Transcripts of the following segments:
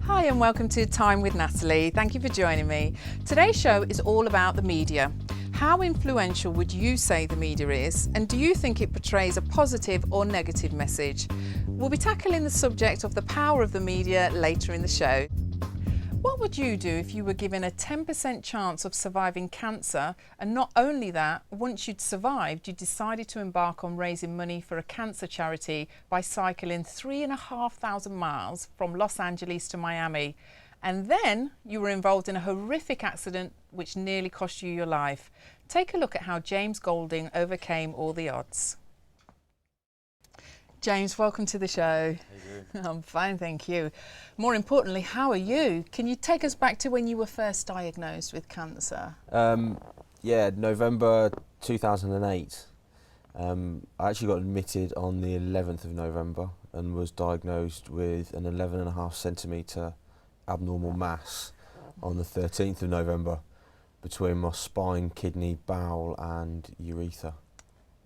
Hi and welcome to Time with Natalie. Thank you for joining me. Today's show is all about the media. How influential would you say the media is, and do you think it portrays a positive or negative message? We'll be tackling the subject of the power of the media later in the show. What would you do if you were given a 10% chance of surviving cancer, and not only that, once you'd survived, you decided to embark on raising money for a cancer charity by cycling 3,500 miles from Los Angeles to Miami, and then you were involved in a horrific accident which nearly cost you your life? Take a look at how James Golding overcame all the odds. James, welcome to the show. How you doing? I'm fine, thank you. More importantly, how are you? Can you take us back to when you were first diagnosed with cancer? Yeah, November 2008. I actually got admitted on the 11th of November and was diagnosed with an 11.5 centimetre abnormal mass on the 13th of November between my spine, kidney, bowel and urethra.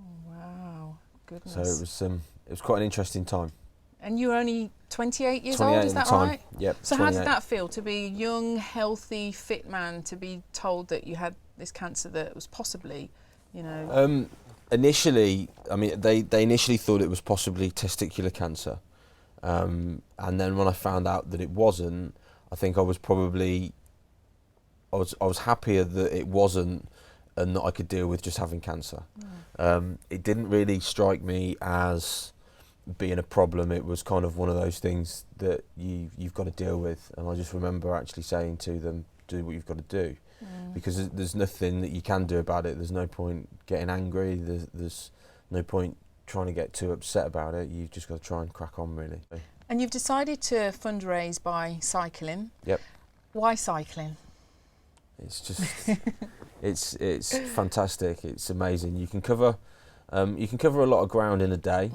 Oh, wow, goodness. So it was quite an interesting time. And you were only 28 years 28 old, is at that the time. right? Yep. So 28. how did that feel, to be a young, healthy, fit man, to be told that you had this cancer that was possibly, you know? Initially, I mean, they initially thought it was possibly testicular cancer. And then when I found out that it wasn't, I think I was happier that it wasn't and that I could deal with just having cancer. It didn't really strike me as being a problem. It was kind of one of those things that you've got to deal with, and I just remember actually saying to them, do what you've got to do, because there's nothing that you can do about it. There's no point getting angry, there's no point trying to get too upset about it. You've just got to try and crack on, really. And you've decided to fundraise by cycling. Yep. Why cycling? It's just it's fantastic. It's amazing. You can cover a lot of ground in a day.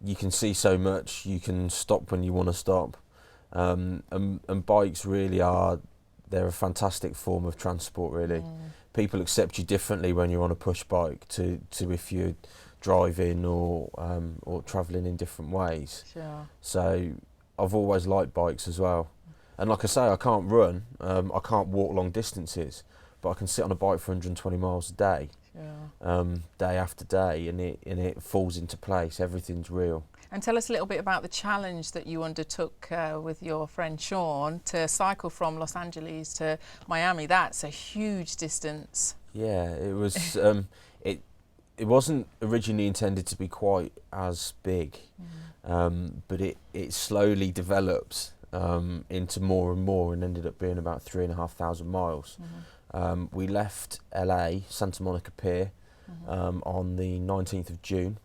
You can see so much. You can stop when you want to stop. And bikes really they're a fantastic form of transport, really. People accept you differently when you're on a push bike to if you're driving or travelling in different ways. Sure. So I've always liked bikes as well. And like I say, I can't run, I can't walk long distances, but I can sit on a bike for 120 miles a day, day after day, and it falls into place. Everything's real. And tell us a little bit about the challenge that you undertook with your friend Sean to cycle from Los Angeles to Miami. That's a huge distance. Yeah, it was. It wasn't originally intended to be quite as big, but it slowly developed into more and more, and ended up being about 3,500 miles. We left LA, Santa Monica Pier, on the 19th of June,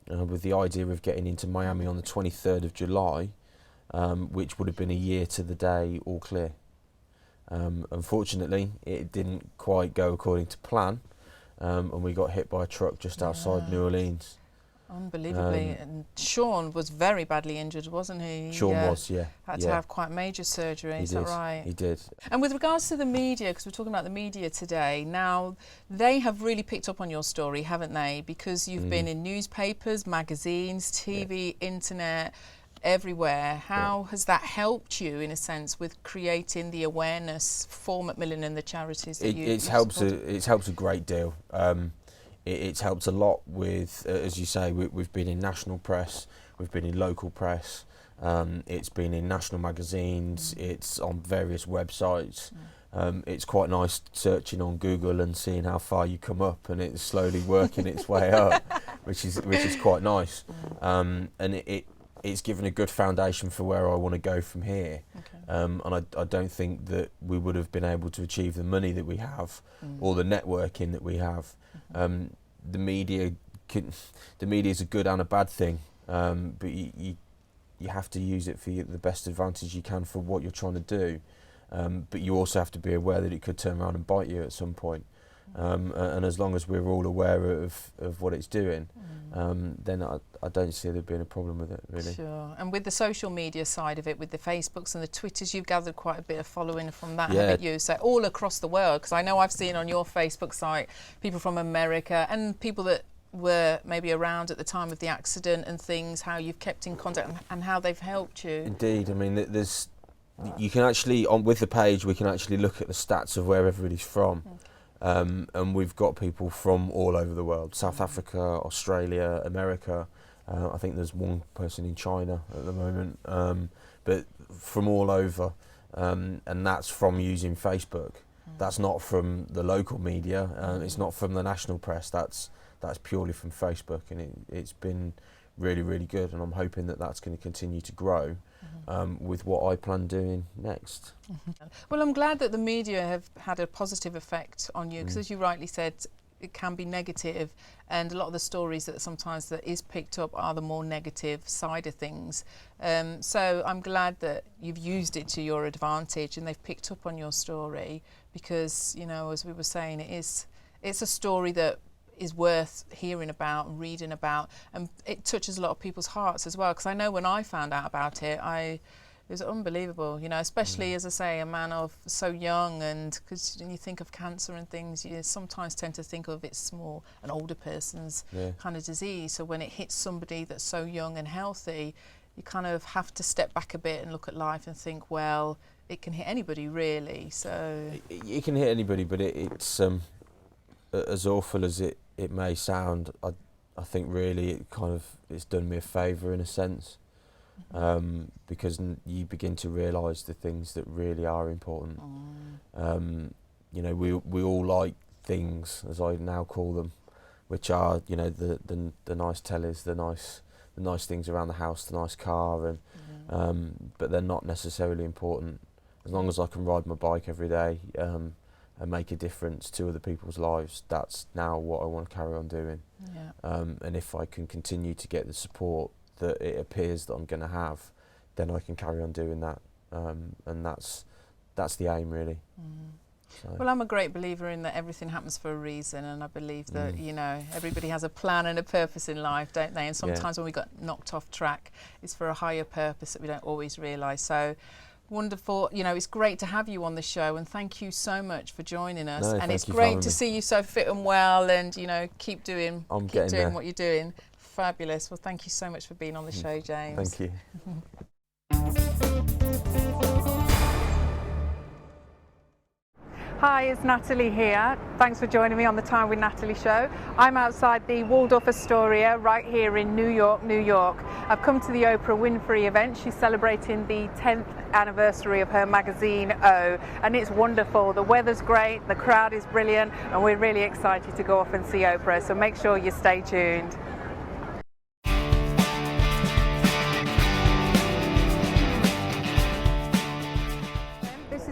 with the idea of getting into Miami on the 23rd of July, which would have been a year to the day all clear. Unfortunately, it didn't quite go according to plan, and we got hit by a truck just outside New Orleans. Unbelievably. And Sean was very badly injured, wasn't he? Sean was, yeah. Had to have quite major surgery, is that right? He did. And with regards to the media, because we're talking about the media today, now they have really picked up on your story, haven't they? Because you've been in newspapers, magazines, TV, internet, everywhere. How has that helped you, in a sense, with creating the awareness for Macmillan and the charities that it's helped a great deal. It's helped a lot with, as you say, we've been in national press, we've been in local press, it's been in national magazines, it's on various websites. It's quite nice searching on Google and seeing how far you come up, and it's slowly working its way up, which is quite nice. And it's given a good foundation for where I want to go from here. And I don't think that we would have been able to achieve the money that we have or the networking that we have. The media is a good and a bad thing, but you have to use it for the best advantage you can for what you're trying to do. But you also have to be aware that it could turn around and bite you at some point. And as long as we're all aware of what it's doing, then I don't see there being a problem with it, really. Sure. And with the social media side of it, with the Facebooks and the Twitters, you've gathered quite a bit of following from that, haven't you? So all across the world, because I know I've seen on your Facebook site people from America and people that were maybe around at the time of the accident and things, how you've kept in contact and how they've helped you. Indeed. I mean, you can actually, with the page, we can actually look at the stats of where everybody's from. And we've got people from all over the world: South Africa, Australia, America. I think there's one person in China at the moment, but from all over, and that's from using Facebook. That's not from the local media. It's not from the national press. That's purely from Facebook, and it's been really, really good. And I'm hoping that that's going to continue to grow with what I plan doing next. Well, I'm glad that the media have had a positive effect on you, because as you rightly said, it can be negative, and a lot of the stories that sometimes that is picked up are the more negative side of things. So I'm glad that you've used it to your advantage and they've picked up on your story, because, you know, as we were saying, it's a story that is worth hearing about and reading about, and it touches a lot of people's hearts as well, because I know when I found out about it, it was unbelievable, you know, especially, as I say, a man of so young, and because when you think of cancer and things, you sometimes tend to think of it's more an older person's kind of disease. So when it hits somebody that's so young and healthy, you kind of have to step back a bit and look at life and think, well, it can hit anybody really. So it can hit anybody, but it's as awful as it may sound, I think really it's done me a favour in a sense. Because you begin to realise the things that really are important. You know, we all like things, as I now call them, which are, you know, the nice tellies, the nice things around the house, the nice car, and but they're not necessarily important. As long as I can ride my bike every day and make a difference to other people's lives, that's now what I want to carry on doing. And if I can continue to get the support that it appears that I'm going to have, then I can carry on doing that, and that's the aim really. So. Well, I'm a great believer in that everything happens for a reason, and I believe that you know, everybody has a plan and a purpose in life, don't they? And sometimes when we got knocked off track, it's for a higher purpose that we don't always realise. So wonderful, you know, it's great to have you on the show, and thank you so much for joining us. No, and it's great to see you so fit and well, and you know, keep doing what you're doing. Fabulous. Well, thank you so much for being on the show, James. Thank you. Hi, it's Natalie here. Thanks for joining me on the Time with Natalie show. I'm outside the Waldorf Astoria right here in New York, New York. I've come to the Oprah Winfrey event. She's celebrating the 10th anniversary of her magazine O, and it's wonderful. The weather's great, the crowd is brilliant, and we're really excited to go off and see Oprah, so make sure you stay tuned.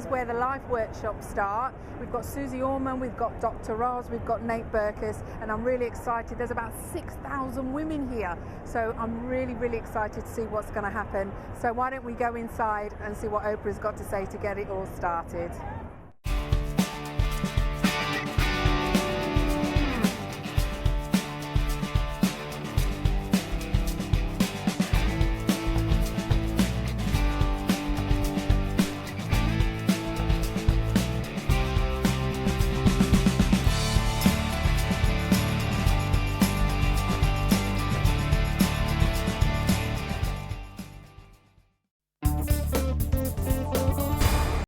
Where the life workshops start. We've got Susie Orman, we've got Dr. Roz, we've got Nate Burkus, and I'm really excited. There's about 6,000 women here, so I'm really, really excited to see what's going to happen. So why don't we go inside and see what Oprah's got to say to get it all started.